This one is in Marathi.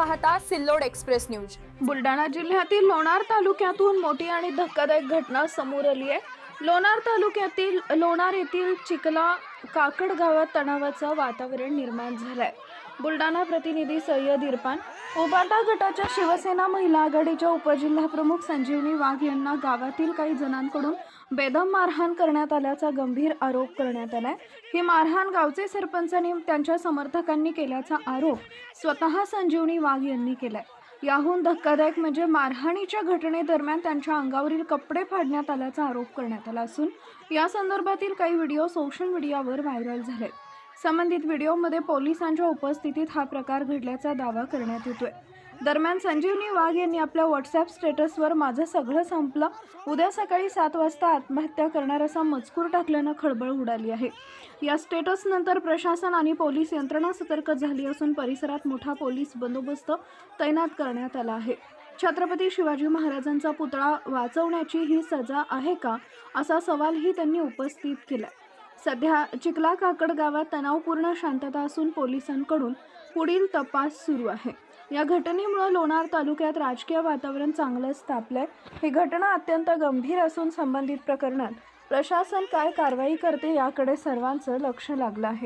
पाहता सिल्लोड एक्सप्रेस न्यूज। बुलढाणा जिल्ह्यातील लोणार तालुक्यातून मोठी आणि धक्कादायक घटना समोर आली आहे। लोणार तालुक्यातील लोणार येथील चिखला काकड गावात तणावाचं वातावरण निर्माण झालंय। बुलढाणा प्रतिनिधी सय्यद इरफान उबाटा गटाच्या शिवसेना महिला आघाडीच्या उपजिल्हाप्रमुख संजीवनी वाघ यांना गावातील काही जणांकडून बेदम मारहाण करण्यात आल्याचा गंभीर आरोप करण्यात आलाय। ही मारहाण गावचे सरपंच आणि त्यांच्या समर्थकांनी केल्याचा आरोप स्वतः संजीवनी वाघ यांनी केलाय। याहून धक्कादायक म्हणजे मारहाणीच्या घटनेदरम्यान त्यांच्या अंगावरील कपडे फाडण्यात आल्याचा आरोप करण्यात आला असून या संदर्भातील काही व्हिडिओ सोशल मीडियावर व्हायरल झाले। संबंधित व्हिडिओमध्ये पोलिसांच्या उपस्थितीत हा प्रकार घडल्याचा दावा करण्यात येतोय। दरम्यान संजीवनी वाघ यांनी आपल्या व्हॉट्सअप स्टेटसवर माझं सगळं संपलं, उद्या सकाळी 7 वाजता आत्महत्या करणार असा मजकूर टाकल्यानं खळबळ उडाली आहे। या स्टेटसनंतर प्रशासन आणि पोलीस यंत्रणा सतर्क झाली असून परिसरात मोठा पोलीस बंदोबस्त तैनात करण्यात आला आहे। छत्रपती शिवाजी महाराजांचा पुतळा वाचवण्याची ही सजा आहे का, असा सवालही त्यांनी उपस्थित केला। सध्या चिखला काकड गावात तणावपूर्ण शांतता असून पोलिसांकडून पुढील तपास सुरू आहे। या घटनेमुळे लोणार तालुक्यात राजकीय वातावरण चांगलंच तापलंय। ही घटना अत्यंत गंभीर असून संबंधित प्रकरणात प्रशासन काय कारवाई करते याकडे सर्वांचं लक्ष लागलं आहे।